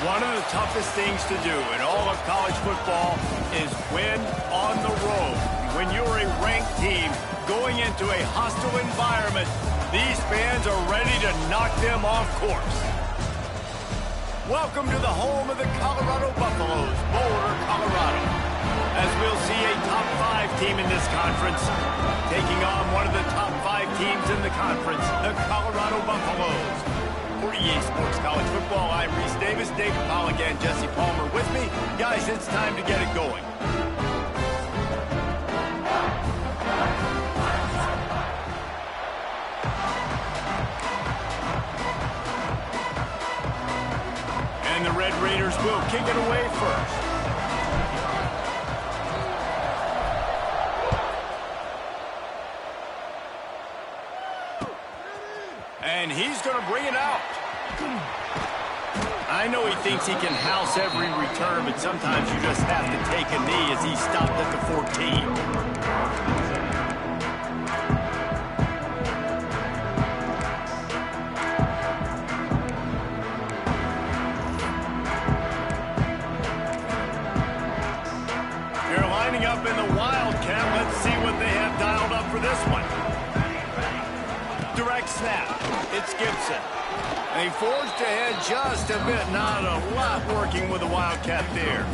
One of the toughest things to do in all of college football is win on the road. When you're a ranked team going into a hostile environment, these fans are ready to knock them off course. Welcome to the home of the Colorado Buffaloes, Boulder, Colorado. As we'll see a top 5 team in this conference taking on one of the top 5 teams in the conference, the Colorado Buffaloes. For EA Sports College Football, I'm Reese Davis, David Pollack, and Jesse Palmer with me. Guys, it's time to get it going. And the Red Raiders will kick it away first. And he's going to bring it out. I know he thinks he can house every return, but sometimes you just have to take a knee as he stopped at the 14. They're lining up in the Wildcat. Let's see what they have dialed up for this one. Direct snap. It's Gibson. They forged ahead just a bit. Not a lot working with the Wildcat there.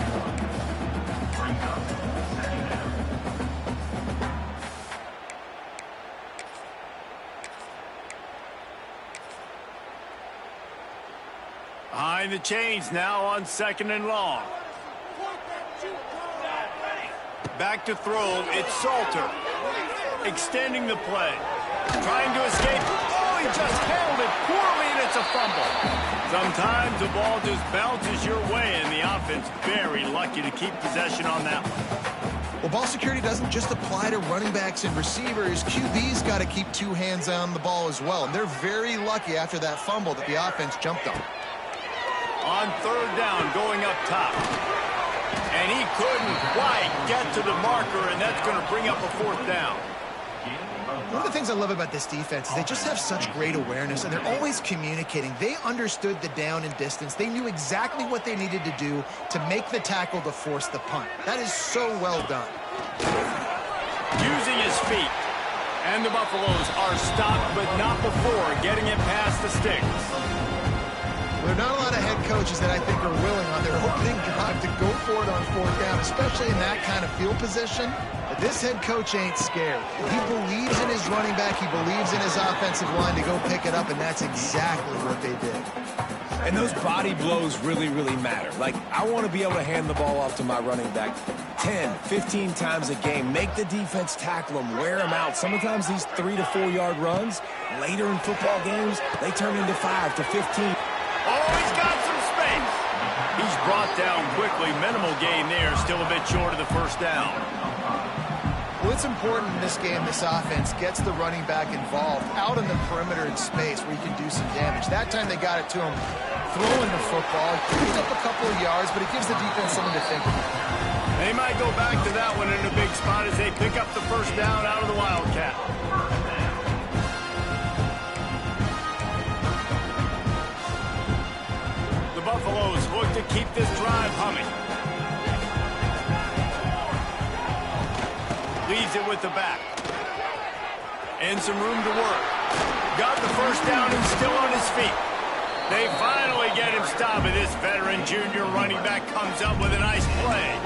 Behind the chains now on 2nd and long. Back to throw. It's Salter. Extending the play. Trying to escape. Oh, he just handled it poorly, and it's a fumble. Sometimes the ball just bounces your way, and the offense very lucky to keep possession on that one. Well, ball security doesn't just apply to running backs and receivers. QB's got to keep 2 hands on the ball as well, and they're very lucky after that fumble that the offense jumped on. On 3rd down, going up top. And he couldn't quite get to the marker, and that's going to bring up a 4th down. One of the things I love about this defense is they just have such great awareness, and they're always communicating. They understood the down and distance. They knew exactly what they needed to do to make the tackle to force the punt. That is so well done. Using his feet. And the Buffaloes are stopped, but not before getting it past the sticks. There are not a lot of head coaches that I think are willing on their opening drive to go for it on 4th down, especially in that kind of field position. But this head coach ain't scared. He believes in his running back. He believes in his offensive line to go pick it up, and that's exactly what they did. And those body blows really, really matter. Like, I want to be able to hand the ball off to my running back 10, 15 times a game. Make the defense tackle him, wear him out. Sometimes these 3 to 4 yard runs, later in football games, they turn into 5 to 15. Oh, he's got some space. He's brought down quickly. Minimal gain there. Still a bit short of the 1st down. Well, it's important in this game this offense gets the running back involved out in the perimeter in space where he can do some damage. That time they got it to him throwing the football. Picked up a couple of yards, but it gives the defense something to think about. They might go back to that one in a big spot as they pick up the 1st down out of the Wildcat. Buffaloes look to keep this drive humming. Leaves it with the back. And some room to work. Got the 1st down and still on his feet. They finally get him stopped, and this veteran junior running back comes up with a nice play.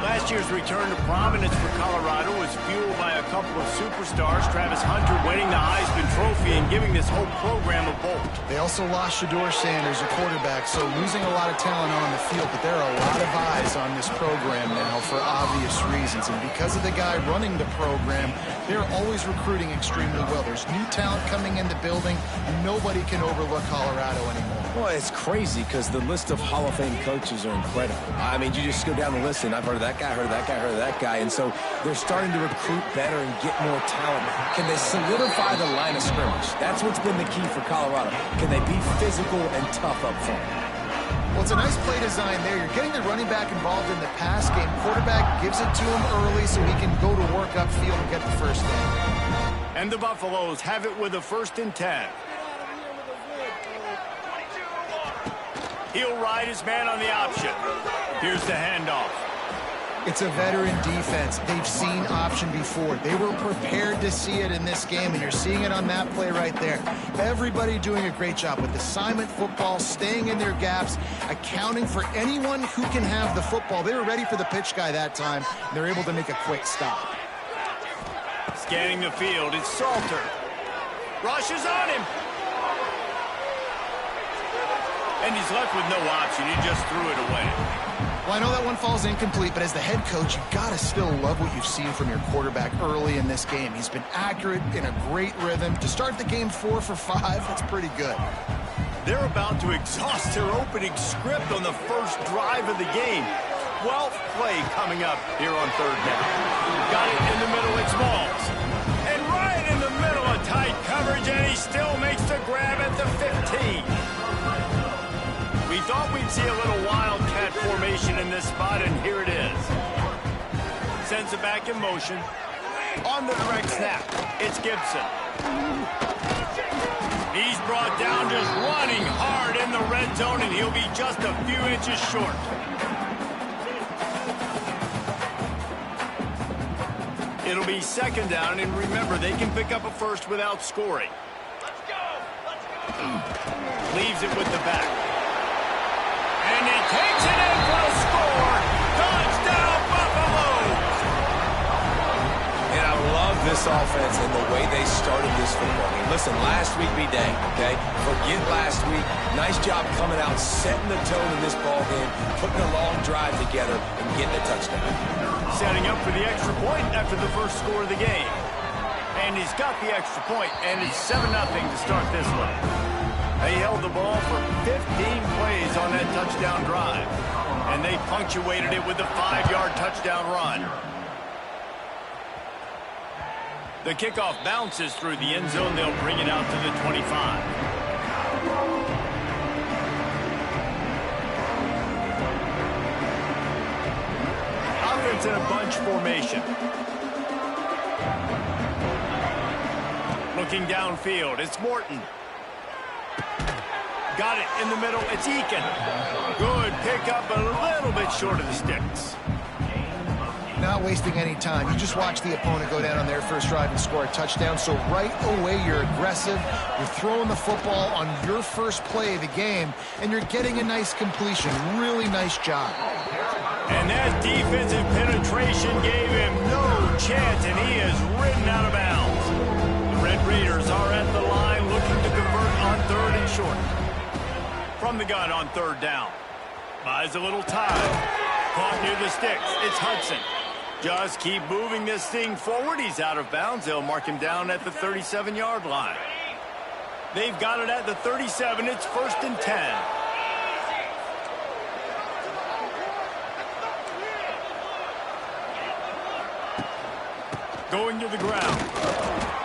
Last year's return to prominence for Colorado was fueled by a couple of superstars, Travis Hunter winning the Heisman Trophy and giving this whole program a bolt. They also lost Shedeur Sanders, a quarterback, so losing a lot of talent on the field, but there are a lot of eyes on this program now for obvious reasons. And because of the guy running the program, they're always recruiting extremely well. There's new talent coming in the building, and nobody can overlook Colorado anymore. Well, it's crazy because the list of Hall of Fame coaches are incredible. I mean, you just go down the list, and I've heard of that guy, heard of that guy, heard of that guy. And so they're starting to recruit better and get more talent. Can they solidify the line of scrimmage? That's what's been the key for Colorado. Can they be physical and tough up front? Well, it's a nice play design there. You're getting the running back involved in the pass game. Quarterback gives it to him early so he can go to work upfield and get the 1st down. And the Buffaloes have it with a 1st and 10. He'll ride his man on the option. Here's the handoff. It's a veteran defense. They've seen option before. They were prepared to see it in this game, and you're seeing it on that play right there. Everybody doing a great job with assignment football, staying in their gaps, accounting for anyone who can have the football. They were ready for the pitch guy that time, and they're able to make a quick stop. Scanning the field, it's Salter. Rushes on him. And he's left with no option. He just threw it away. Well, I know that one falls incomplete, but as the head coach, you've got to still love what you've seen from your quarterback early in this game. He's been accurate, in a great rhythm. To start the game 4 for 5, that's pretty good. They're about to exhaust their opening script on the first drive of the game. 12th play coming up here on third down. Got it in the middle, it's Smalls. And right in the middle of tight coverage, and he still makes the grab at the 15. We thought we'd see a little wildcat formation in this spot, and here it is. Sends it back in motion. On the direct snap, it's Gibson. He's brought down just running hard in the red zone, and he'll be just a few inches short. It'll be second down, and remember, they can pick up a first without scoring. Let's go! Leaves it with the back. And he takes it in for a score. Touchdown, Buffalo! And I love this offense and the way they started this football game. Listen, last week be dang, okay? Forget last week. Nice job coming out, setting the tone in this ball game, putting a long drive together, and getting a touchdown. Setting up for the extra point after the first score of the game. And he's got the extra point, and it's 7-0 to start this one. They held the ball for 15 plays on that touchdown drive, and they punctuated it with a 5-yard touchdown run. The kickoff bounces through the end zone. They'll bring it out to the 25. Offense in a bunch formation. Looking downfield, it's Morton. Got it in the middle, it's Eakin. Good pickup, a little bit short of the sticks. Not wasting any time. You just watch the opponent go down on their first drive and score a touchdown. So right away, you're aggressive. You're throwing the football on your first play of the game, and you're getting a nice completion. Really nice job. And that defensive penetration gave him no chance, and he is ridden out of bounds. The Red Raiders are at the line looking to convert on third and short. From the gun on third down. Buys a little time. Caught near the sticks. It's Hudson. Just keep moving this thing forward. He's out of bounds. They'll mark him down at the 37-yard line. They've got it at the 37. It's 1st and 10. Going to the ground.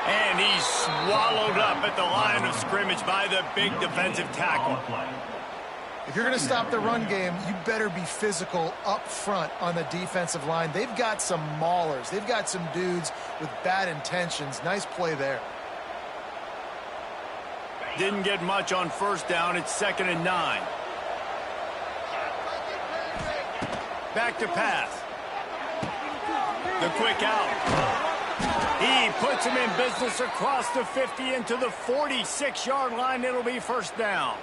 And he's swallowed up at the line of scrimmage by the big defensive tackle. If you're going to stop the run game, you better be physical up front on the defensive line. They've got some maulers. They've got some dudes with bad intentions. Nice play there. Didn't get much on first down. It's 2nd and 9. Back to pass. The quick out. He puts him in business across the 50 into the 46-yard line. It'll be 1st down.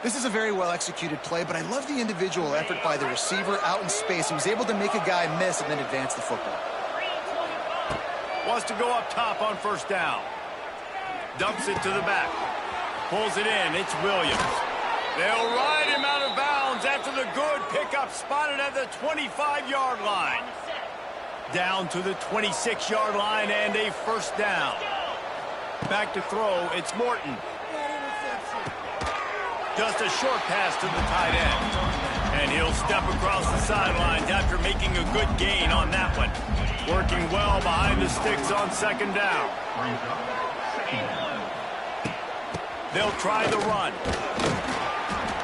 This is a very well-executed play, but I love the individual effort by the receiver out in space. He was able to make a guy miss and then advance the football. Wants to go up top on 1st down. Dumps it to the back. Pulls it in. It's Williams. They'll ride him out of bounds after the good pickup spotted at the 25-yard line. Down to the 26-yard line and a 1st down. Back to throw. It's Morton. Just a short pass to the tight end. And he'll step across the sidelines after making a good gain on that one. Working well behind the sticks on 2nd down. They'll try the run.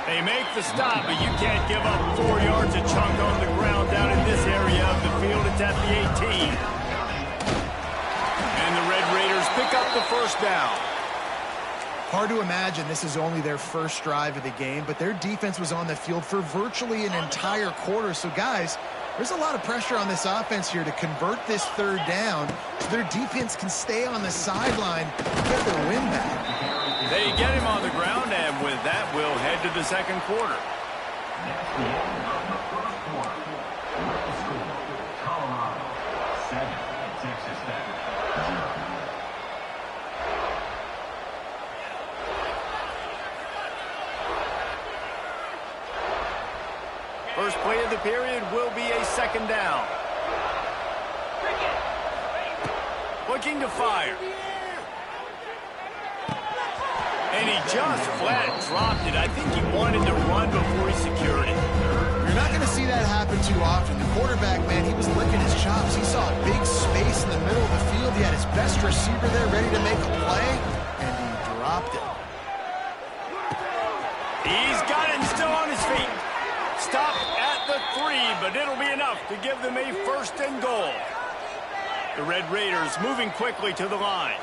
They make the stop, but you can't give up 4 yards a chunk on the ground down in this area of the field. It's at the 18. And the Red Raiders pick up the 1st down. Hard to imagine this is only their first drive of the game, but their defense was on the field for virtually an entire quarter. So, guys, there's a lot of pressure on this offense here to convert this third down so their defense can stay on the sideline and get their win back. They get him on the ground, and with that, we'll head to the second quarter. First play of the period will be a second down. Looking to fire. And he just flat dropped it. I think he wanted to run before he secured it. You're not going to see that happen too often. The quarterback, man, he was licking his chops. He saw a big space in the middle of the field. He had his best receiver there ready to make a play, and he dropped it. He's got it and still on his feet. Stop at the 3, but it'll be enough to give them a first and goal. The Red Raiders moving quickly to the line.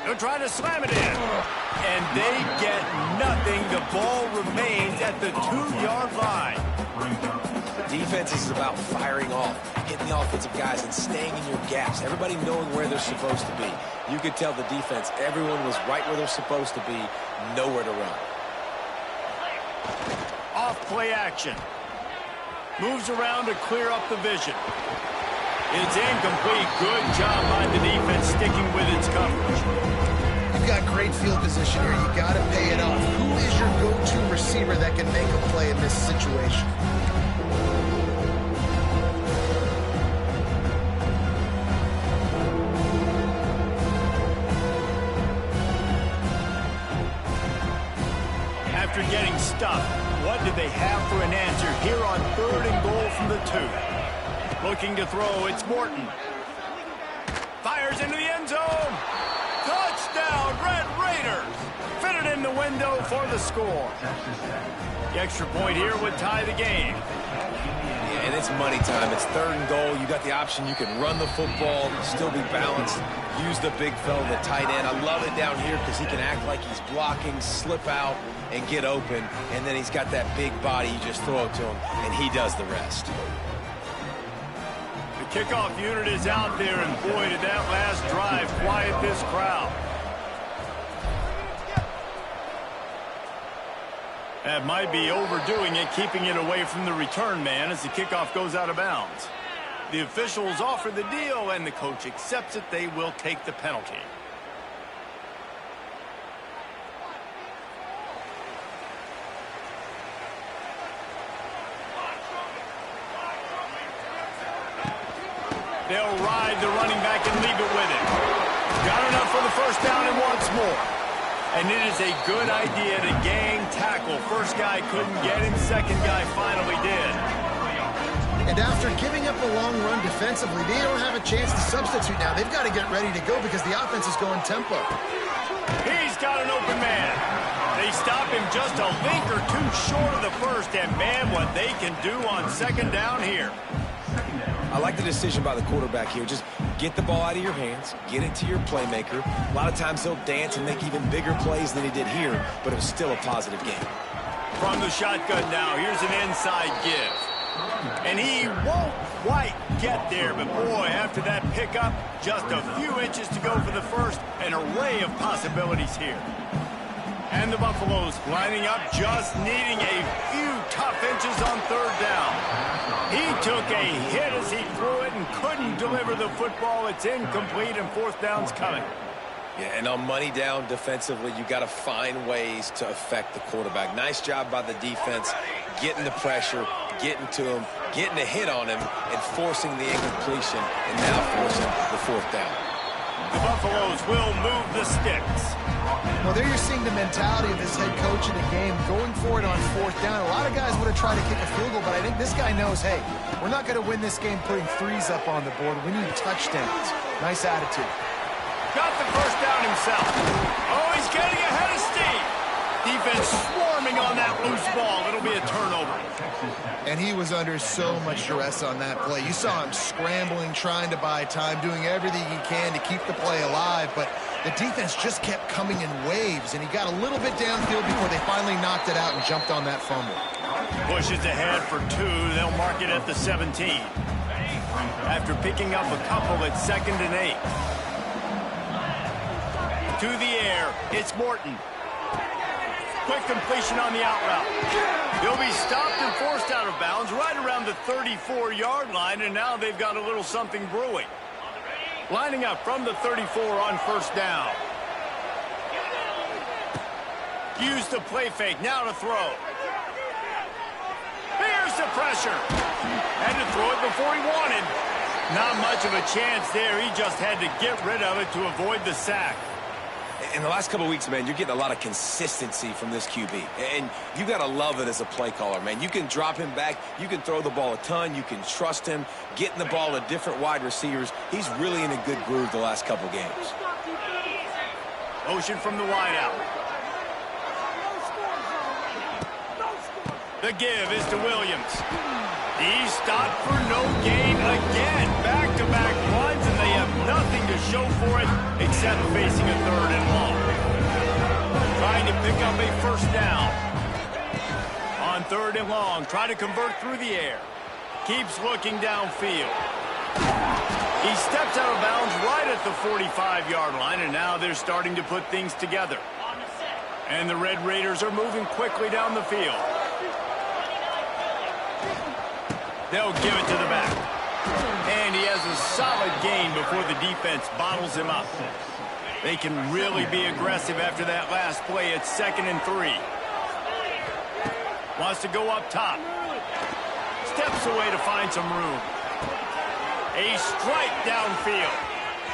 They'll try to slam it in. And they get nothing. The ball remains at the 2-yard line. Defense is about firing off, hitting the offensive guys, and staying in your gaps. Everybody knowing where they're supposed to be. You could tell the defense, everyone was right where they're supposed to be, nowhere to run. Off play action. Moves around to clear up the vision. It's incomplete. Good job by the defense sticking with its coverage. You've got great field position here. You got to pay it off. Who is your go-to receiver that can make a play in this situation? After getting stuffed, what do they have for an answer here on 3rd and goal from the 2? Looking to throw, it's Morton. Fires into the end zone. Touchdown, Red Raiders. Fitted in the window for the score. The extra point here would tie the game. Yeah, and it's money time. It's 3rd and goal. You got the option. You can run the football, still be balanced, use the big fella, the tight end. I love it down here because he can act like he's blocking, slip out, and get open. And then he's got that big body. You just throw it to him, and he does the rest. The kickoff unit is out there, and boy, did that last drive quiet this crowd. That might be overdoing it, keeping it away from the return man as the kickoff goes out of bounds. The officials offer the deal, and the coach accepts it. They will take the penalty. They'll ride the running back and leave it with him. Got enough for the first down and once more. And it is a good idea to gang tackle. First guy couldn't get him. Second guy finally did. And after giving up a long run defensively, they don't have a chance to substitute now. They've got to get ready to go because the offense is going tempo. He's got an open man. They stop him just a link or two short of the first. And, man, what they can do on second down here. I like the decision by the quarterback here. Just get the ball out of your hands, get it to your playmaker. A lot of times he'll dance and make even bigger plays than he did here, but it was still a positive game. From the shotgun now, here's an inside give. And he won't quite get there, but boy, after that pickup, just a few inches to go for the first. An array of possibilities here. And the Buffaloes lining up, just needing a few tough inches on 3rd down. He took a hit as he threw it and couldn't deliver the football. It's incomplete, and 4th down's coming. Yeah, and on money down defensively, you got to find ways to affect the quarterback. Nice job by the defense, getting the pressure, getting to him, getting a hit on him, and forcing the incompletion, and now forcing the 4th down. The Buffaloes will move the sticks. Well, there you're seeing the mentality of this head coach in the game, going for it on 4th down. A lot of guys would have tried to kick a field goal, but I think this guy knows, hey, we're not going to win this game putting 3s up on the board. We need touchdowns. Nice attitude. Got the first down himself. Oh, he's getting ahead of steam. Defense swarming on that loose ball. It'll be a turnover. And he was under so much duress on that play. You saw him scrambling, trying to buy time, doing everything he can to keep the play alive, but the defense just kept coming in waves, and he got a little bit downfield before they finally knocked it out and jumped on that fumble. Pushes ahead for 2. They'll mark it at the 17. After picking up a couple at 2nd and 8. To the air, it's Morton. Quick completion on the out route. He'll be stopped and forced out of bounds right around the 34-yard line, and now they've got a little something brewing. Lining up from the 34 on 1st down. Use the play fake, now to throw. Here's the pressure. Had to throw it before he wanted. Not much of a chance there. He just had to get rid of it to avoid the sack. In the last couple of weeks, man, you're getting a lot of consistency from this QB. And you got to love it as a play caller, man. You can drop him back. You can throw the ball a ton. You can trust him, getting the ball to different wide receivers. He's really in a good groove the last couple games. Motion from the wideout. The give is to Williams. He's stopped for no gain again. Back-to-back runs, and they have nothing to show for it except facing a 3rd and long. Trying to pick up a 1st down. On 3rd and long, try to convert through the air. Keeps looking downfield. He steps out of bounds right at the 45-yard line, and now they're starting to put things together. And the Red Raiders are moving quickly down the field. They'll give it to the back. And he has a solid gain before the defense bottles him up. They can really be aggressive after that last play at 2nd and 3. Wants to go up top. Steps away to find some room. A strike downfield.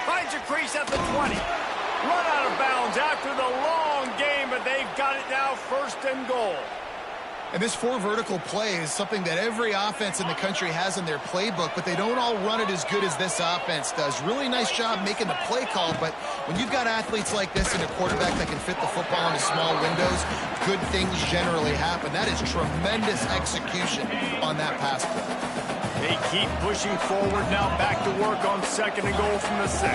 Finds a crease at the 20. Run out of bounds after the long game, but they've got it now 1st and goal. And this 4 vertical play is something that every offense in the country has in their playbook, but they don't all run it as good as this offense does. Really nice job making the play call, but when you've got athletes like this and a quarterback that can fit the football into small windows, good things generally happen. That is tremendous execution on that pass play. They keep pushing forward now, back to work on 2nd and goal from the 6.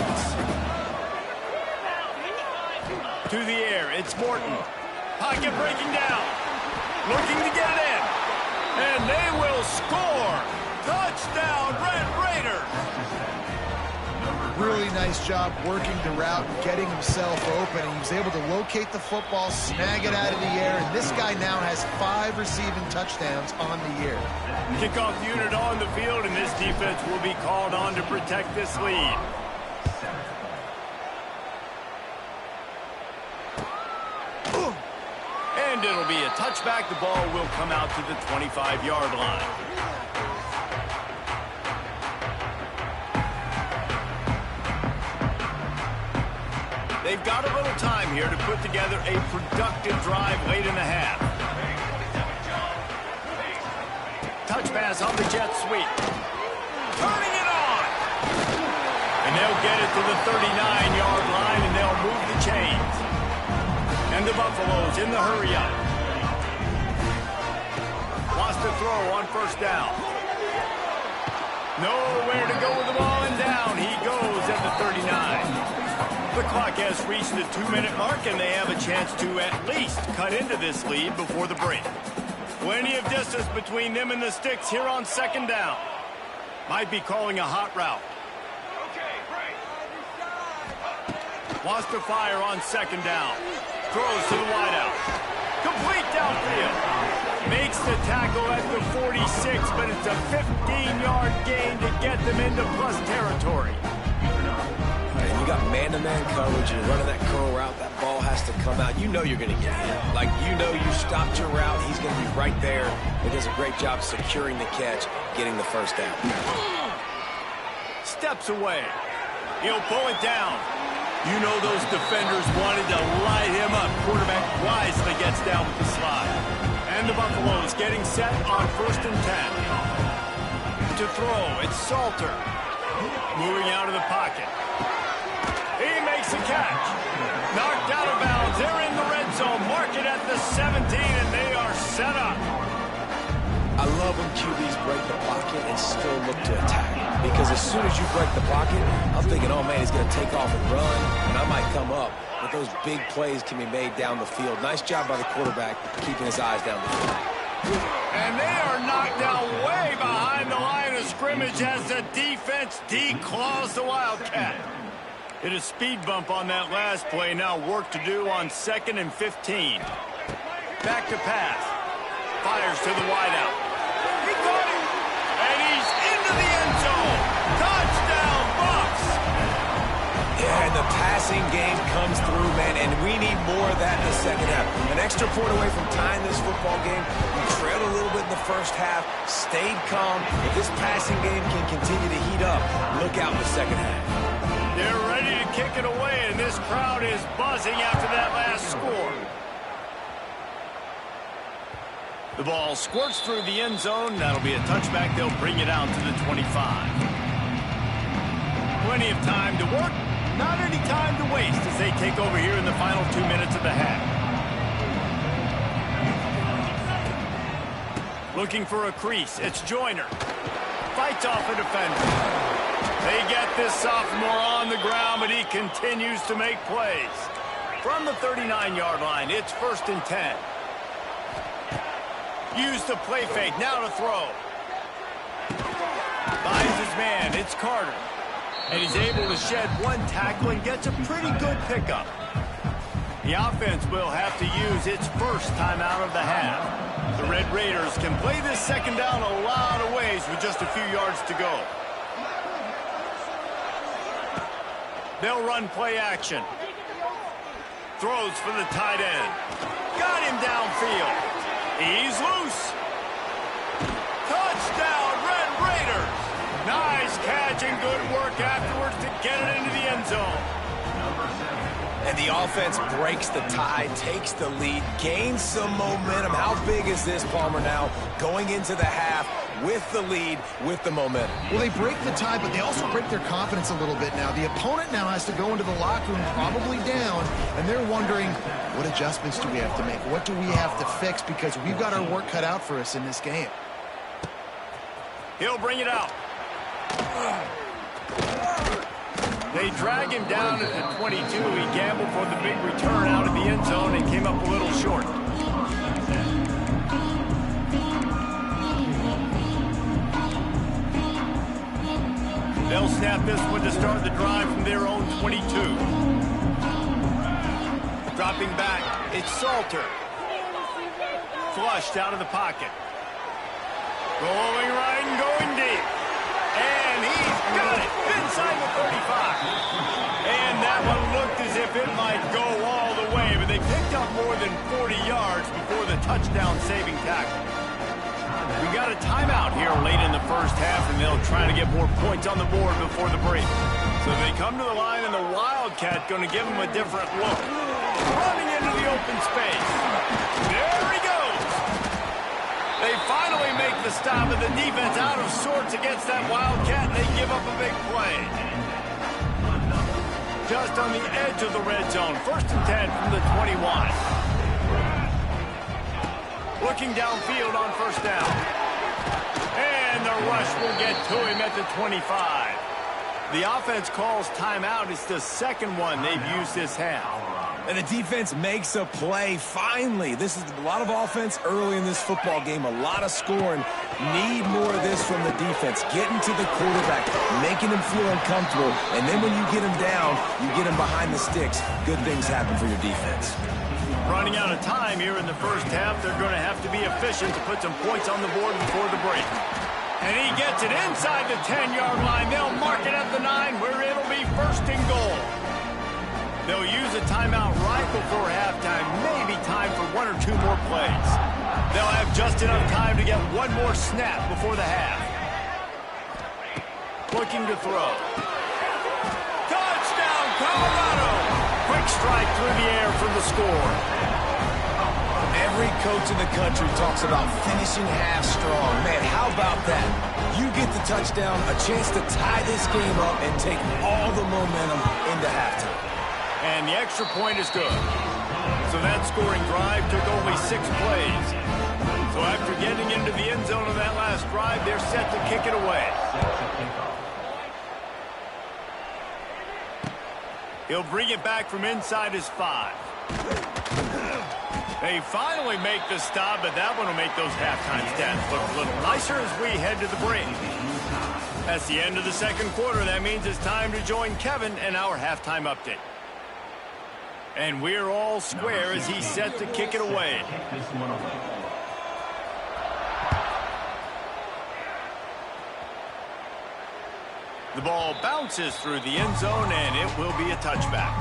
To the air, it's Morton. Pocket breaking down. Looking to get it in. And they will score. Touchdown, Red Raiders. Really nice job working the route and getting himself open. He was able to locate the football, snag it out of the air, and this guy now has 5 receiving touchdowns on the year. Kickoff unit on the field, and this defense will be called on to protect this lead. And it'll be a touchback. The ball will come out to the 25-yard line. They've got a little time here to put together a productive drive late in the half. Touch pass on the jet sweep. Turning it on. And they'll get it to the 39-yard line, and they'll move the chains. And the Buffaloes in the hurry-up. Wants to throw on 1st down. Nowhere to go with the ball, and down he goes at the 39. The clock has reached the 2-minute mark, and they have a chance to at least cut into this lead before the break. Plenty of distance between them and the sticks here on 2nd down. Might be calling a hot route. Wants to fire on 2nd down. Throws to the wideout. Complete downfield. Makes the tackle at the 46, but it's a 15-yard gain to get them into plus territory. And you got man-to-man coverage. You're running that curl route. That ball has to come out. You know you're going to get hit. Like, you know you stopped your route. He's going to be right there. He does a great job securing the catch, getting the 1st down. Steps away. He'll pull it down. You know those defenders wanted to light him up. Quarterback wisely gets down with the slide. And the Buffaloes getting set on 1st and 10. To throw, it's Salter. Moving out of the pocket. He makes a catch. Knocked out of bounds. They're in the red zone. Mark it at the 17, and they are set up. I love when QBs break the pocket and still look to attack. Because as soon as you break the pocket, I'm thinking, oh, man, he's going to take off and run, and I might come up. But those big plays can be made down the field. Nice job by the quarterback keeping his eyes down the field. And they are knocked down way behind the line of scrimmage as the defense declaws the Wildcat. Hit a speed bump on that last play. Now work to do on 2nd and 15. Back to pass. Fires to the wideout. He caught him. And he's into the end zone. Touchdown, Bucs. Yeah, and the passing game comes through, man, and we need more of that in the second half. An extra point away from tying this football game. We trailed a little bit in the first half, stayed calm. If this passing game can continue to heat up, look out in the second half. They're ready to kick it away, and this crowd is buzzing after that last score. The ball squirts through the end zone. That'll be a touchback. They'll bring it out to the 25. Plenty of time to work. Not any time to waste as they take over here in the final 2 minutes of the half. Looking for a crease. It's Joyner. Fights off a defender. They get this sophomore on the ground, but he continues to make plays. From the 39-yard line, it's 1st and 10. Use the play fake. Now to throw. Finds his man. It's Carter. And he's able to shed one tackle and gets a pretty good pickup. The offense will have to use its first timeout of the half. The Red Raiders can play this second down a lot of ways with just a few yards to go. They'll run play action. Throws for the tight end. Got him downfield. He's loose. Touchdown, Red Raiders. Nice catch and good work afterwards to get it into the end zone. And the offense breaks the tie, takes the lead, gains some momentum. How big is this, Palmer, now going into the half with the lead, with the momentum? Well, they break the tie, but they also break their confidence a little bit now. The opponent now has to go into the locker room probably down, and they're wondering, what adjustments do we have to make? What do we have to fix? Because we've got our work cut out for us in this game. He'll bring it out. They drag him down at the 22. He gambled for the big return out of the end zone and came up a little short. They'll snap this one to start the drive from their own 22. Dropping back, it's Salter. Flushed out of the pocket. Going right and going deep. And he's got it inside the 35. And that one looked as if it might go all the way, but they picked up more than 40 yards before the touchdown-saving tackle. We got a timeout here late in the first half, and they'll try to get more points on the board before the break. So they come to the line, and the Wildcat going to give them a different look. Running into the open space. There he goes. They finally make the stop, and the defense out of sorts against that Wildcat, and they give up a big play. Just on the edge of the red zone. 1st and 10 from the 21. Looking downfield on 1st down. And the rush will get to him at the 25. The offense calls timeout. It's the second one they've used this half. And the defense makes a play, finally. This is a lot of offense early in this football game, a lot of scoring. Need more of this from the defense. Getting to the quarterback, making him feel uncomfortable, and then when you get him down, you get him behind the sticks. Good things happen for your defense. Running out of time here in the first half. They're going to have to be efficient to put some points on the board before the break. And he gets it inside the 10-yard line. They'll mark it at the 9, where it'll be 1st and goal. They'll use a timeout right before halftime. Maybe time for 1 or 2 more plays. They'll have just enough time to get one more snap before the half. Looking to throw. Touchdown, Colorado! Quick strike through the air for the score. Every coach in the country talks about finishing half strong. Man, how about that? You get the touchdown, a chance to tie this game up and take all the momentum into halftime. And the extra point is good. So So that scoring drive took only 6 plays. So after getting into the end zone on that last drive, they're set to kick it away. He'll bring it back from inside his 5. They finally make the stop, but that one will make those halftime stats look a little nicer as we head to the break. That's the end of the second quarter. That means it's time to join Kevin and our halftime update. And we're all square as he's set to kick it away. The ball bounces through the end zone, and it will be a touchback.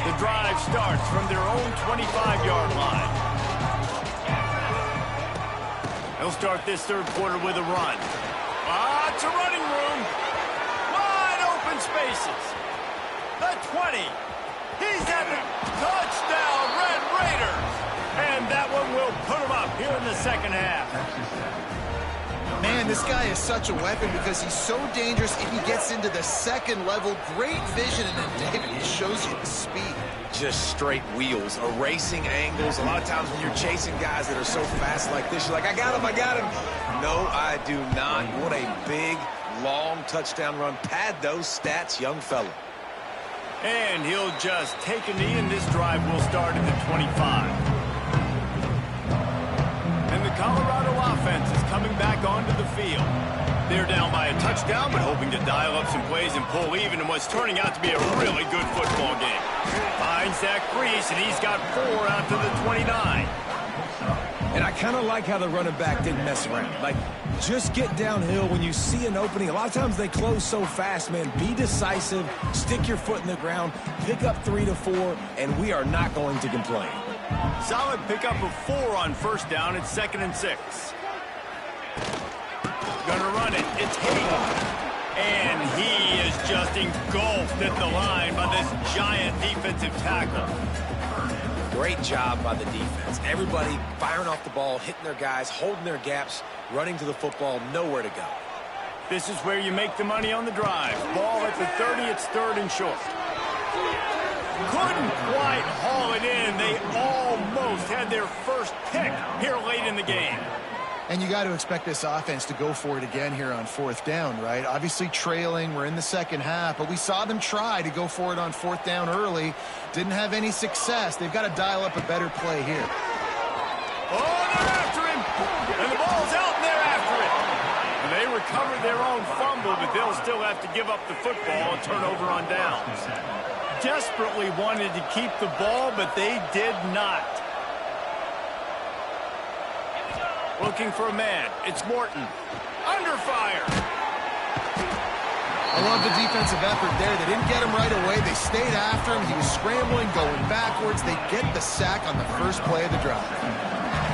The drive starts from their own 25-yard line. They'll start this third quarter with a run. It's a running room. Wide open spaces. The 20. He's at the touchdown, Red Raiders. And that one will put him up here in the second half. Man, this guy is such a weapon because he's so dangerous if he gets into the second level. Great vision, and then David, he shows you the speed. Just straight wheels, erasing angles. A lot of times when you're chasing guys that are so fast like this, you're like, I got him, I got him. No, I do not. What a big, long touchdown run. Pad those stats, young fella. And he'll just take a knee, and this drive will start at the 25. And the Colorado offense is coming back onto the field. They're down by a touchdown, but hoping to dial up some plays and pull even in what's turning out to be a really good football game. Finds that crease, and he's got 4 out to the 29. And I kind of like how the running back didn't mess around. Like, just get downhill when you see an opening. A lot of times they close so fast, man. Be decisive, stick your foot in the ground, pick up 3 to 4, and we are not going to complain. Solid pickup of 4 on first down. It's 2nd and 6. Gonna run it. It's Hayden. And he is just engulfed at the line by this giant defensive tackle. Great job by the defense. Everybody firing off the ball, hitting their guys, holding their gaps, running to the football, nowhere to go. This is where you make the money on the drive. Ball at the 30, it's 3rd and short. Couldn't quite haul it in. They almost had their first pick here late in the game. And you got to expect this offense to go for it again here on 4th down, right? Obviously trailing, we're in the second half, but we saw them try to go for it on 4th down early. Didn't have any success. They've got to dial up a better play here. Oh, they're after him! And the ball's out, and they're after it. And they recovered their own fumble, but they'll still have to give up the football and turn over on downs. Desperately wanted to keep the ball, but they did not. Looking for a man. It's Morton. Under fire. I love the defensive effort there. They didn't get him right away. They stayed after him. He was scrambling, going backwards. They get the sack on the first play of the drive.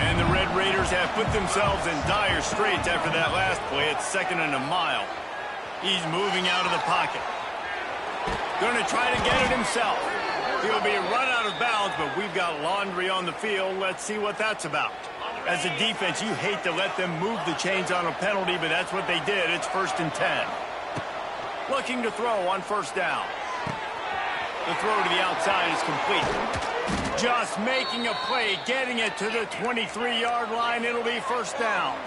And the Red Raiders have put themselves in dire straits after that last play. It's 2nd and a mile. He's moving out of the pocket. Going to try to get it himself. He'll be run out of bounds, but we've got laundry on the field. Let's see what that's about. As a defense, you hate to let them move the chains on a penalty, but that's what they did. It's 1st and 10. Looking to throw on first down. The throw to the outside is complete. Just making a play, getting it to the 23-yard line. It'll be first down.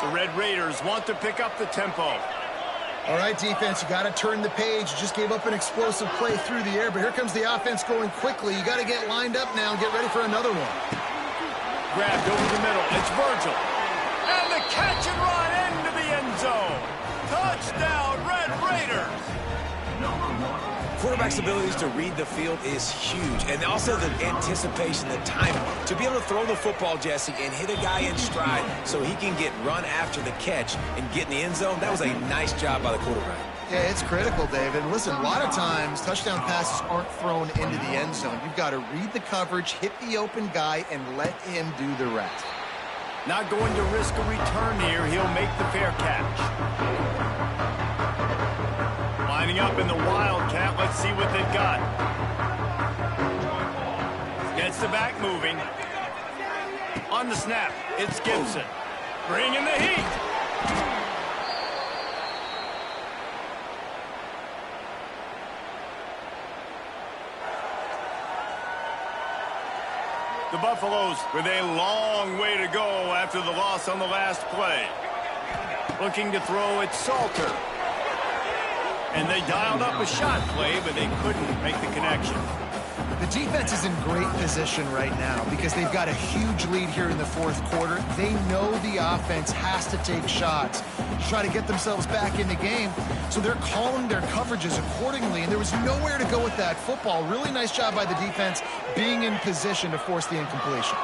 The Red Raiders want to pick up the tempo. All right, defense, you got to turn the page. You just gave up an explosive play through the air, but here comes the offense going quickly. You got to get lined up now and get ready for another one. Grabbed over the middle. It's Virgil. And the catch and run into the end zone. Touchdown, Red Raiders. Quarterback's abilities to read the field is huge. And also the anticipation, the timing. To be able to throw the football, Jesse, and hit a guy in stride so he can get run after the catch and get in the end zone, that was a nice job by the quarterback. Yeah, it's critical, David. Listen, a lot of times touchdown passes aren't thrown into the end zone. You've got to read the coverage, hit the open guy, and let him do the rest. Not going to risk a return here. He'll make the fair catch. Lining up in the Wildcat. Let's see what they've got. Gets the back moving. On the snap, it's Gibson. Bringing the heat. The Buffaloes with a long way to go after the loss on the last play. Looking to throw it, Salter. And they dialed up a shot play, but they couldn't make the connection. The defense is in great position right now because they've got a huge lead here in the fourth quarter. They know the offense has to take shots to try to get themselves back in the game, so they're calling their coverages accordingly, and there was nowhere to go with that football. Really nice job by the defense being in position to force the incompletion.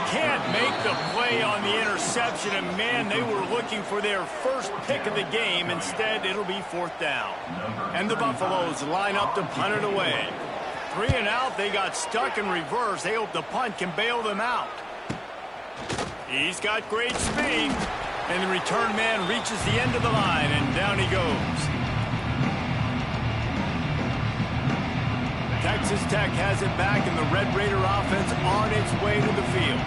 Can't make the play on the interception, and man, they were looking for their first pick of the game. Instead, it'll be fourth down. And the Buffaloes line up to punt it away. 3 and out, they got stuck in reverse. They hope the punt can bail them out. He's got great speed, and the return man reaches the end of the line, and down he goes. Texas Tech has it back, and the Red Raider offense on its way to the field.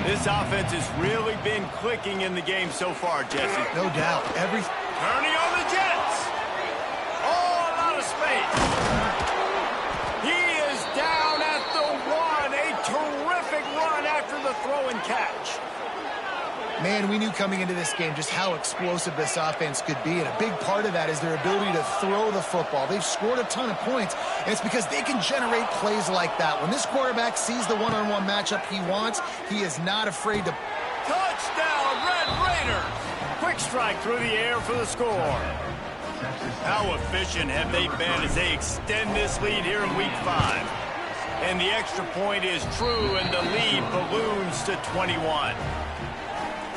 This offense has really been clicking in the game so far, Jesse. No doubt. Turning on the Jets. Oh, a lot of space. He is down at the 1. A terrific run after the throw and catch. Man, we knew coming into this game just how explosive this offense could be, and a big part of that is their ability to throw the football. They've scored a ton of points, and it's because they can generate plays like that. When this quarterback sees the one-on-one matchup he wants, he is not afraid to... Touchdown, Red Raiders! Quick strike through the air for the score. How efficient have they been as they extend this lead here in Week 5? And the extra point is true, and the lead balloons to 21.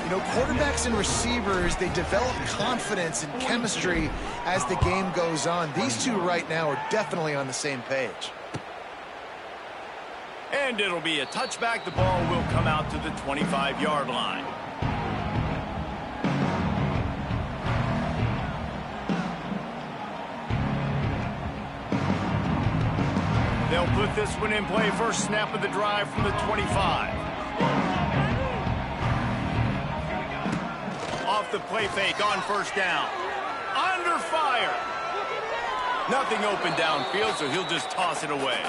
You know, quarterbacks and receivers, they develop confidence and chemistry as the game goes on. These two right now are definitely on the same page. And it'll be a touchback. The ball will come out to the 25-yard line. They'll put this one in play. First snap of the drive from the 25. Off the play fake on first down. Under fire. Nothing open downfield, so he'll just toss it away.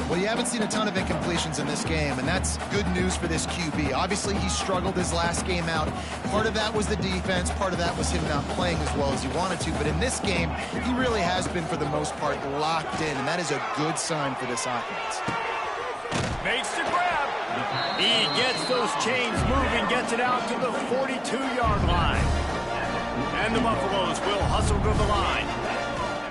Well, you haven't seen a ton of incompletions in this game, and that's good news for this QB. Obviously, he struggled his last game out. Part of that was the defense. Part of that was him not playing as well as he wanted to. But in this game, he really has been, for the most part, locked in, and that is a good sign for this offense. Makes the grab. He gets those chains moving, gets it out to the 42-yard line. And the Buffaloes will hustle to the line.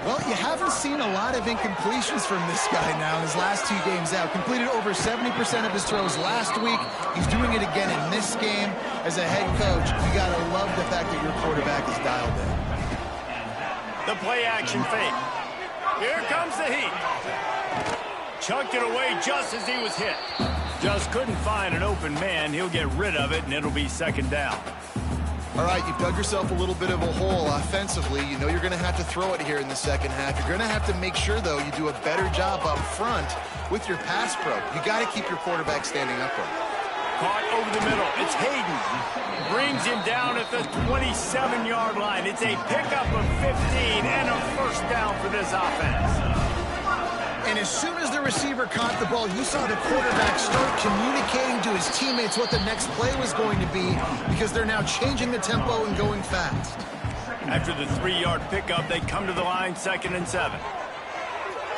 Well, you haven't seen a lot of incompletions from this guy now in his last 2 games out. Completed over 70% of his throws last week. He's doing it again in this game. As a head coach, you got to love the fact that your quarterback is dialed in. The play-action fake. Here comes the heat. Chucked it away just as he was hit. Just couldn't find an open man. He'll get rid of it, and it'll be second down. All right, you've dug yourself a little bit of a hole offensively. You know you're going to have to throw it here in the second half. You're going to have to make sure, though, you do a better job up front with your pass pro. You got to keep your quarterback standing upright. Caught over the middle. It's Hayden. Brings him down at the 27-yard line. It's a pickup of 15 and a first down for this offense. And as soon as the receiver caught the ball, you saw the quarterback start communicating to his teammates what the next play was going to be, because they're now changing the tempo and going fast. After the 3-yard pickup, they come to the line, 2nd and 7.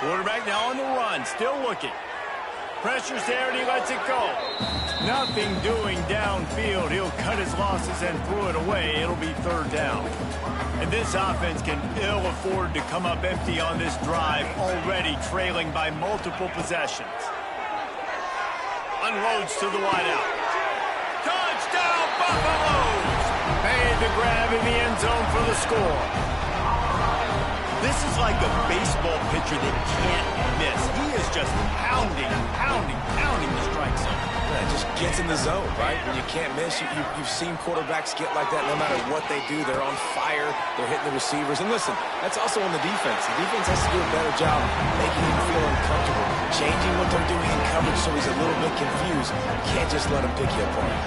Quarterback now on the run, still looking. Pressure's there, and he lets it go. Nothing doing downfield. He'll cut his losses and throw it away. It'll be third down. And this offense can ill afford to come up empty on this drive, already trailing by multiple possessions. Unloads to the wideout. Touchdown, Buffaloes! Made the grab in the end zone for the score. This is like a baseball pitcher that can't miss. He is just pounding the strike zone. Yeah, it just gets in the zone, right? When you can't miss, you've seen quarterbacks get like that no matter what they do. They're on fire. They're hitting the receivers. And listen, that's also on the defense. The defense has to do a better job making him feel uncomfortable, changing what they're doing in coverage so he's a little bit confused. You can't just let him pick you apart.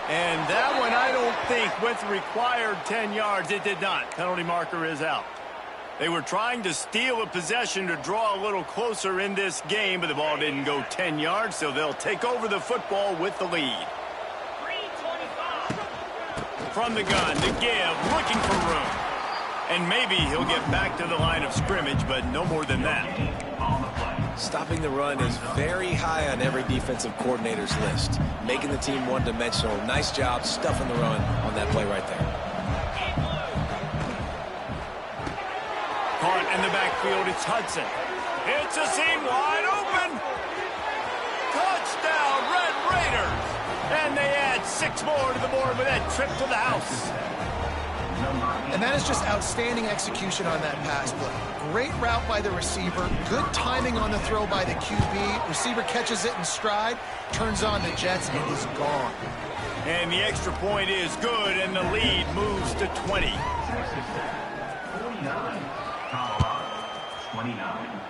And that one, I don't think, with required 10 yards, it did not. Penalty marker is out. They were trying to steal a possession to draw a little closer in this game, but the ball didn't go 10 yards, so they'll take over the football with the lead. From the gun, to give, looking for room. And maybe he'll get back to the line of scrimmage, but no more than that. Stopping the run is very high on every defensive coordinator's list. Making the team one-dimensional. Nice job stuffing the run on that play right there. Caught in the backfield, it's Hudson. It's a seam wide open. Touchdown, Red Raiders. And they add 6 more to the board with that trip to the house. And that is just outstanding execution on that pass play. Great route by the receiver. Good timing on the throw by the QB. Receiver catches it in stride, turns on the jets, and is gone. And the extra point is good, and the lead moves to 20. 49. Colorado, 29.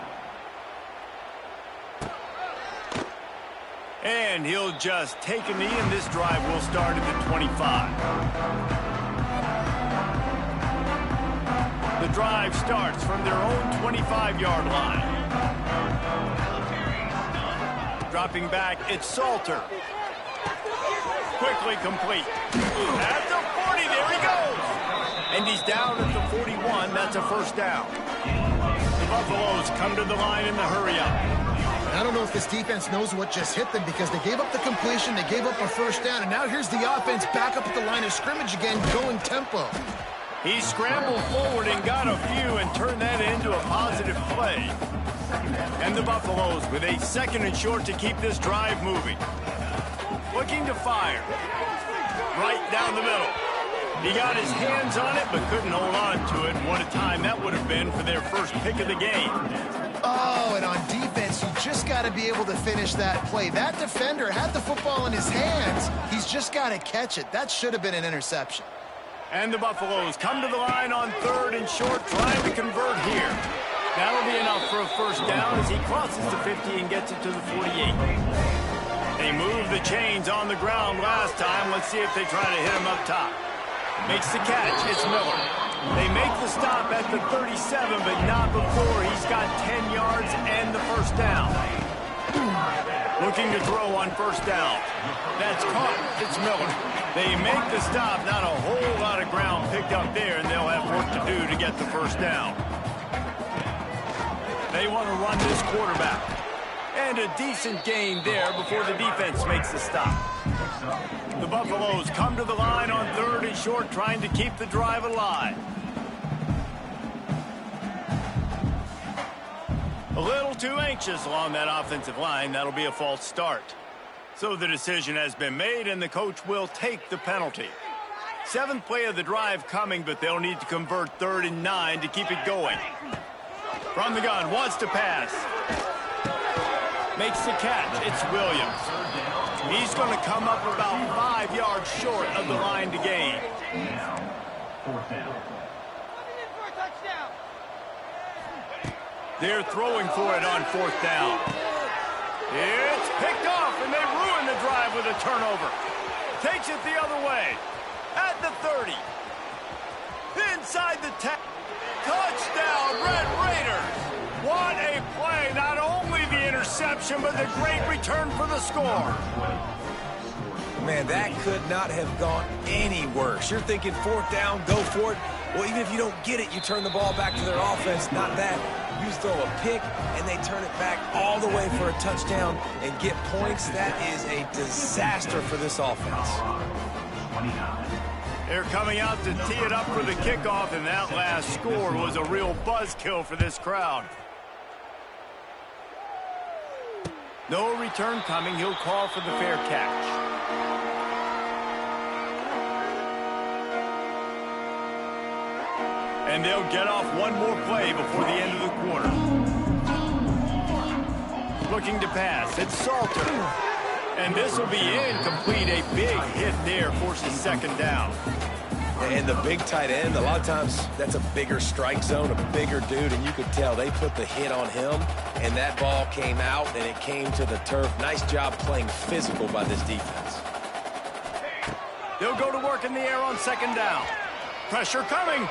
And he'll just take a knee, and this drive will start at the 25. The drive starts from their own 25-yard line. Dropping back, it's Salter. Quickly complete. At the 40, there he goes. And he's down at the 41. That's a first down. The Buffaloes come to the line in the hurry-up. I don't know if this defense knows what just hit them because they gave up the completion, they gave up a first down, and now here's the offense back up at the line of scrimmage again, going tempo. He scrambled forward and got a few and turned that into a positive play. And the Buffaloes with a 2nd and short to keep this drive moving. Looking to fire. Right down the middle. He got his hands on it but couldn't hold on to it. What a time that would have been for their first pick of the game. Oh, and on defense, you just got to be able to finish that play. That defender had the football in his hands. He's just got to catch it. That should have been an interception. And the Buffaloes come to the line on 3rd and short, trying to convert here. That'll be enough for a first down as he crosses the 50 and gets it to the 48. They moved the chains on the ground last time. Let's see if they try to hit him up top. Makes the catch. It's Miller. They make the stop at the 37, but not before he's got 10 yards and the first down. Looking to throw on first down. That's caught. It's Miller. They make the stop. Not a whole lot of ground picked up there, and they'll have work to do to get the first down. They want to run this quarterback. And a decent gain there before the defense makes the stop. The Buffaloes come to the line on 3rd and short, trying to keep the drive alive. A little too anxious along that offensive line. That'll be a false start. So the decision has been made, and the coach will take the penalty. 7th play of the drive coming, but they'll need to convert 3rd and 9 to keep it going. From the gun, wants to pass. Makes the catch. It's Williams. He's going to come up about 5 yards short of the line to gain. Fourth down. They're throwing for it on 4th down. It's picked off, and they ruin the drive with a turnover. Takes it the other way. At the 30. Inside the 10. Touchdown, Red Raiders. What a play. Not only the interception, but the great return for the score. Man, that could not have gone any worse. You're thinking 4th down, go for it. Well, even if you don't get it, you turn the ball back to their offense. Not that. You throw a pick, and they turn it back all the way for a touchdown and get points. That is a disaster for this offense. 29. They're coming out to tee it up for the kickoff, and that last score was a real buzzkill for this crowd. No return coming. He'll call for the fair catch. And they'll get off one more play before the end of the quarter. Looking to pass. It's Salter. And this will be incomplete. A big hit there forces 2nd down. And the big tight end, a lot of times that's a bigger strike zone, a bigger dude, and you could tell they put the hit on him, and that ball came out, and it came to the turf. Nice job playing physical by this defense. They'll go to work in the air on 2nd down. Pressure coming.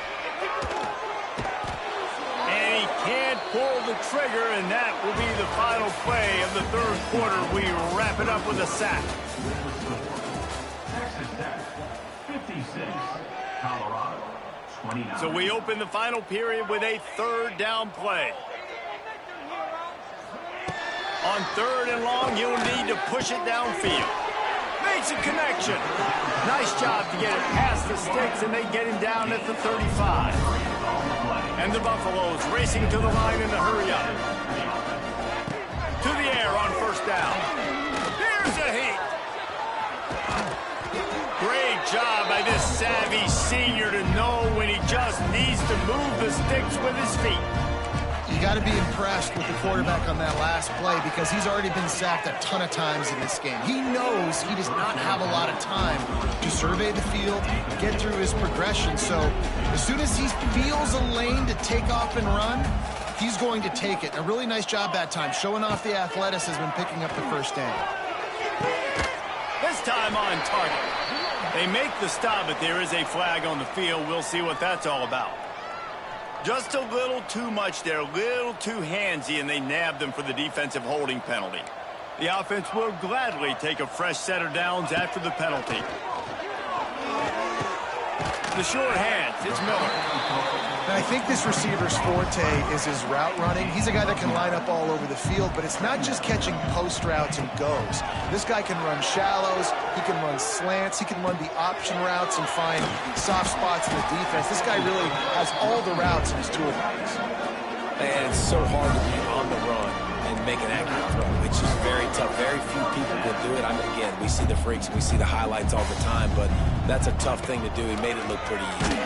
And he can't pull the trigger, and that will be the final play of the third quarter. We wrap it up with a sack. Texas Tech, 56. Colorado, 29. So we open the final period with a third down play. On third and long, you'll need to push it downfield. Makes a connection. Nice job to get it past the sticks, and they get him down at the 35. And the Buffaloes racing to the line in the hurry-up. To the air on first down. Here's a heat. Great job by this savvy senior to know when he just needs to move the sticks with his feet. You got to be impressed with the quarterback on that last play because he's already been sacked a ton of times in this game. He knows he does not have a lot of time to survey the field, get through his progression. So as soon as he feels a lane to take off and run, he's going to take it. A really nice job that time, showing off the athleticism and picking up the first down. This time on target. They make the stop, but there is a flag on the field. We'll see what that's all about. Just a little too much there, a little too handsy, and they nabbed them for the defensive holding penalty. The offense will gladly take a fresh set of downs after the penalty. The short hands, it's Miller. And I think this receiver's forte is his route running. He's a guy that can line up all over the field, but it's not just catching post routes and goes. This guy can run shallows, he can run slants, he can run the option routes and find soft spots in the defense. This guy really has all the routes in his toolbox. And it's so hard to be on the run and make an accurate throw. It's just very tough. Very few people can do it. I mean, again, we see the freaks, we see the highlights all the time, but that's a tough thing to do. He made it look pretty easy.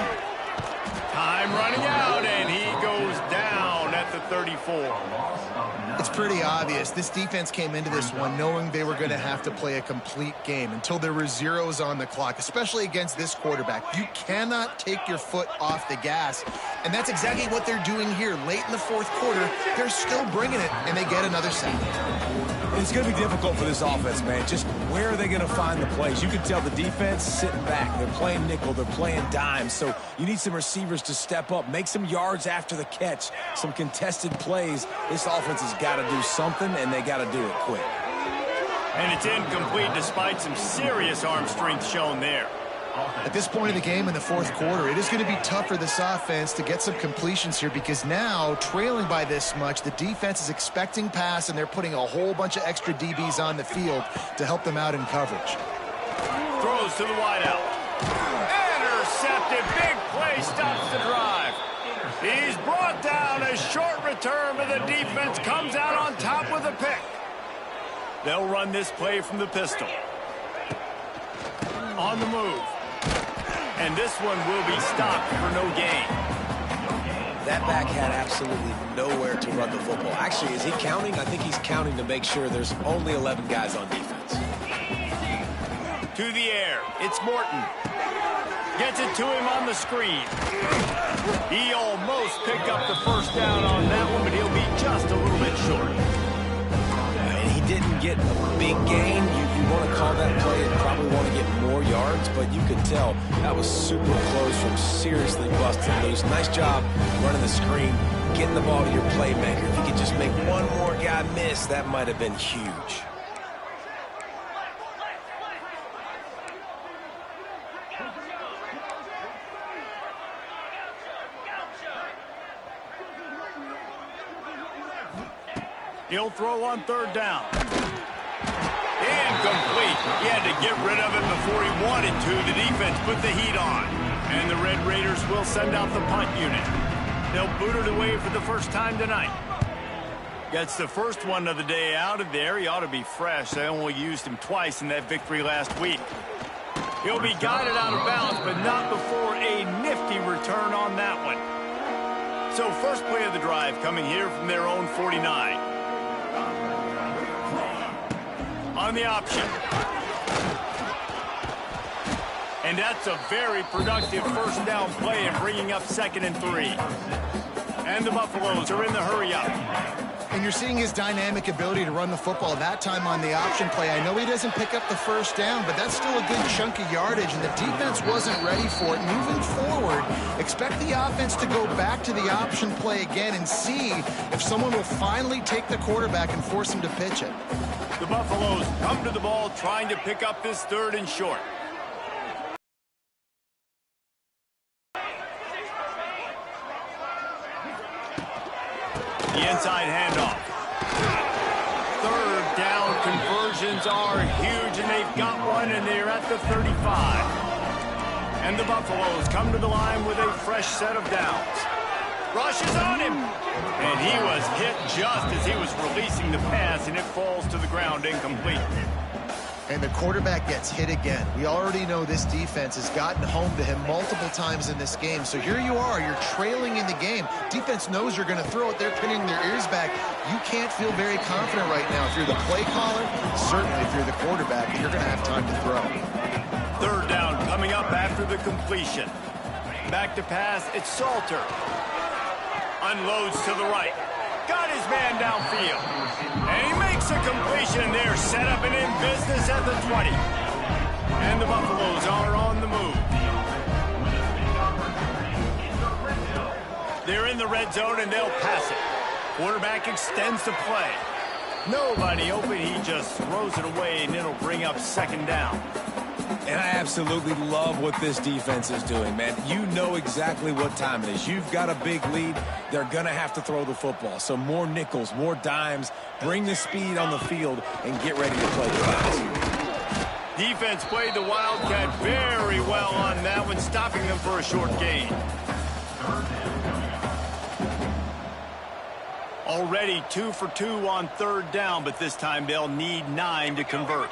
Time running out, and he goes down at the 34. It's pretty obvious. This defense came into this one knowing they were going to have to play a complete game until there were zeros on the clock, especially against this quarterback. You cannot take your foot off the gas, and that's exactly what they're doing here. Late in the fourth quarter, they're still bringing it, and they get another sack. It's going to be difficult for this offense, man. Just where are they going to find the plays? You can tell the defense sitting back. They're playing nickel. They're playing dime. So you need some receivers to step up, make some yards after the catch, some contested plays. This offense has got to do something, and they got to do it quick. And it's incomplete despite some serious arm strength shown there. At this point in the game in the fourth quarter, it is going to be tough for this offense to get some completions here because now, trailing by this much, the defense is expecting pass, and they're putting a whole bunch of extra DBs on the field to help them out in coverage. Throws to the wideout. Intercepted. Big play stops the drive. He's brought down. A short return, but the defense comes out on top with a pick. They'll run this play from the pistol. On the move. And this one will be stopped for no gain. That back had absolutely nowhere to run the football. Actually, is he counting? I think he's counting to make sure there's only 11 guys on defense. To the air. It's Morton. Gets it to him on the screen. He almost picked up the first down on that one, but he'll be just a little bit short. And he didn't get a big gain. You want to call that play and probably want to get more yards, but you could tell that was super close from seriously busting loose. Nice job running the screen, getting the ball to your playmaker. If you could just make one more guy miss, that might have been huge. He'll throw on third down. Incomplete. He had to get rid of it before he wanted to. The defense put the heat on. And the Red Raiders will send out the punt unit. They'll boot it away for the first time tonight. Gets the first one of the day out of there. He ought to be fresh. They only used him twice in that victory last week. He'll be guided out of bounds, but not before a nifty return on that one. So first play of the drive coming here from their own 49. On the option. And that's a very productive first down play and bringing up 2nd and 3. And the Buffaloes are in the hurry-up. And you're seeing his dynamic ability to run the football, that time on the option play. I know he doesn't pick up the first down, but that's still a good chunk of yardage, and the defense wasn't ready for it. Moving forward, expect the offense to go back to the option play again and see if someone will finally take the quarterback and force him to pitch it. The Buffaloes come to the ball trying to pick up this 3rd and short. The inside handoff. 3rd down conversions are huge, and they've got one, and they're at the 35. And the Buffaloes come to the line with a fresh set of downs. Rushes on him, and he was hit just as he was releasing the pass, and it falls to the ground incomplete. And the quarterback gets hit again. We already know this defense has gotten home to him multiple times in this game. So here you are, you're trailing in the game. Defense knows you're going to throw it. They're pinning their ears back. You can't feel very confident right now. If you're the play caller, certainly if you're the quarterback, you're going to have time to throw. 3rd down coming up after the completion. Back to pass, it's Salter. Unloads to the right. Got his man downfield. And he makes a completion there. Set up and in business at the 20. And the Buffaloes are on the move. They're in the red zone and they'll pass it. Quarterback extends the play. Nobody open. He just throws it away, and it'll bring up 2nd down. And I absolutely love what this defense is doing, man. You know exactly what time it is. You've got a big lead. They're going to have to throw the football. So more nickels, more dimes, bring the speed on the field, and get ready to play fast. Defense played the Wildcat very well on that one, stopping them for a short gain. Already 2 for 2 on 3rd down, but this time they'll need 9 to convert.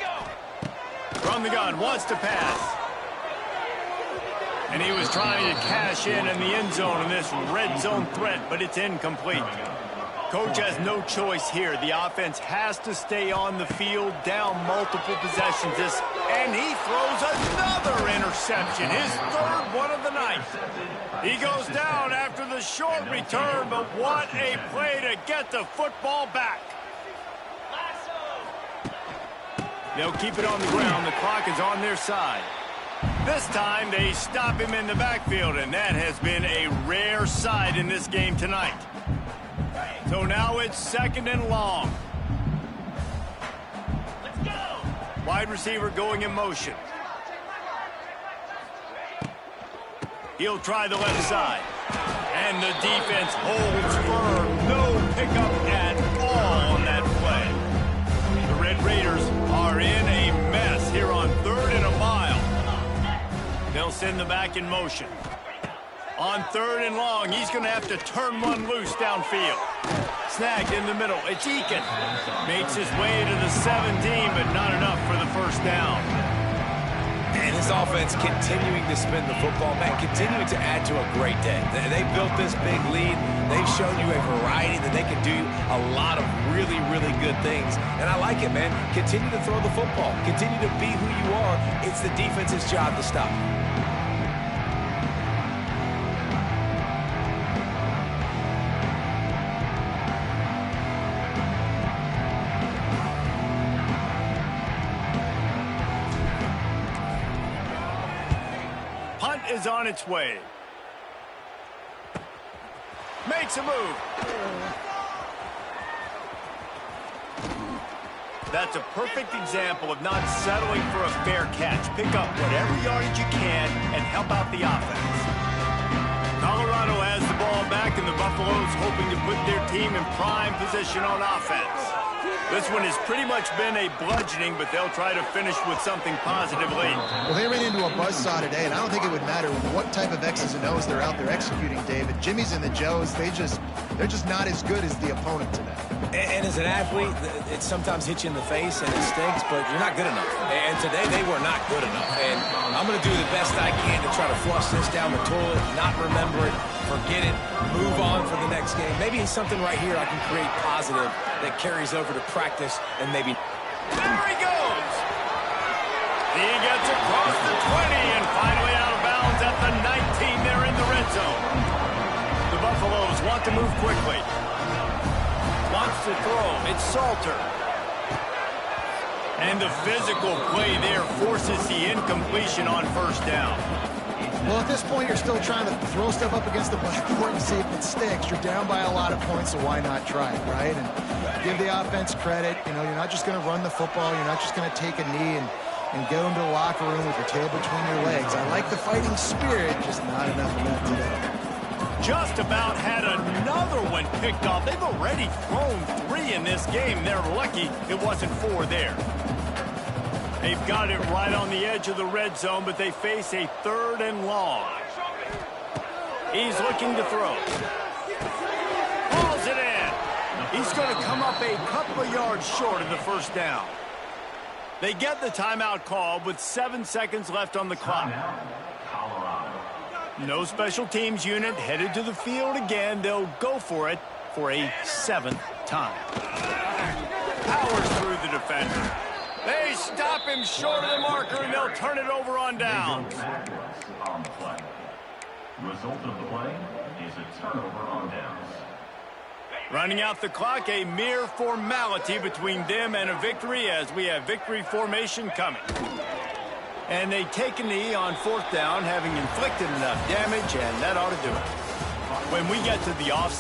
From the gun, wants to pass. And he was trying to cash in the end zone in this red zone threat, but it's incomplete. Coach has no choice here. The offense has to stay on the field, down multiple possessions. And he throws another interception, his 3rd one of the night. He goes down after the short return, but what a play to get the football back. They'll keep it on the ground. The clock is on their side. This time they stop him in the backfield, and that has been a rare sight in this game tonight. So now it's 2nd and long. Let's go. Wide receiver going in motion. He'll try the left side. And the defense holds firm. No pickup at all on that play. The Red Raiders are in a mess here on 3rd and a mile. They'll send the back in motion. On 3rd and long, he's going to have to turn one loose downfield. Snagged in the middle. It's Eakin. Makes his way to the 17, but not enough for the 1st down. And his offense continuing to spin the football, man, continuing to add to a great day. They built this big lead. They've shown you a variety that they can do a lot of really, really good things. And I like it, man. Continue to throw the football. Continue to be who you are. It's the defense's job to stop. Is on its way. Makes a move. That's a perfect example of not settling for a fair catch. Pick up whatever yardage you can and help out the offense. Colorado has the ball back, and the Buffaloes hoping to put their team in prime position on offense. This one has pretty much been a bludgeoning, but they'll try to finish with something positive late. Well, they ran into a buzzsaw today, and I don't think it would matter what type of X's and O's they're out there executing, David. Jimmy's and the Joes, they're just not as good as the opponent today. And as an athlete, it sometimes hits you in the face and it stinks, but you're not good enough. And today they were not good enough. And I'm going to do the best I can to try to flush this down the toilet, not remember it, forget it, move on for the next game. Maybe it's something right here I can create positive that carries over to practice and maybe... There he goes! He gets across the 20 and finally out of bounds at the 19. They're in the red zone. The Buffaloes want to move quickly. Wants to to throw. It's Salter. And the physical play there forces the incompletion on first down. Well, at this point, you're still trying to throw stuff up against the blackboard and see if it sticks. You're down by a lot of points, so why not try it, right? And give the offense credit. You know, you're not just going to run the football. You're not just going to take a knee and go into the locker room with your tail between your legs. I like the fighting spirit, just not enough of that today. Just about had another one picked off. They've already thrown 3 in this game. They're lucky it wasn't 4 there. They've got it right on the edge of the red zone, but they face a 3rd and long. He's looking to throw. Hauls it in. He's going to come up a couple of yards short of the first down. They get the timeout call with 7 seconds left on the clock. No special teams unit headed to the field again. They'll go for it for a 7th time. Powers through the defender. They stop him short of the marker, and they'll turn it over on down. Result of the play is a turnover on downs. Running out the clock, a mere formality between them and a victory as we have victory formation coming. And they take a knee on 4th down, having inflicted enough damage, and that ought to do it. When we get to the offside,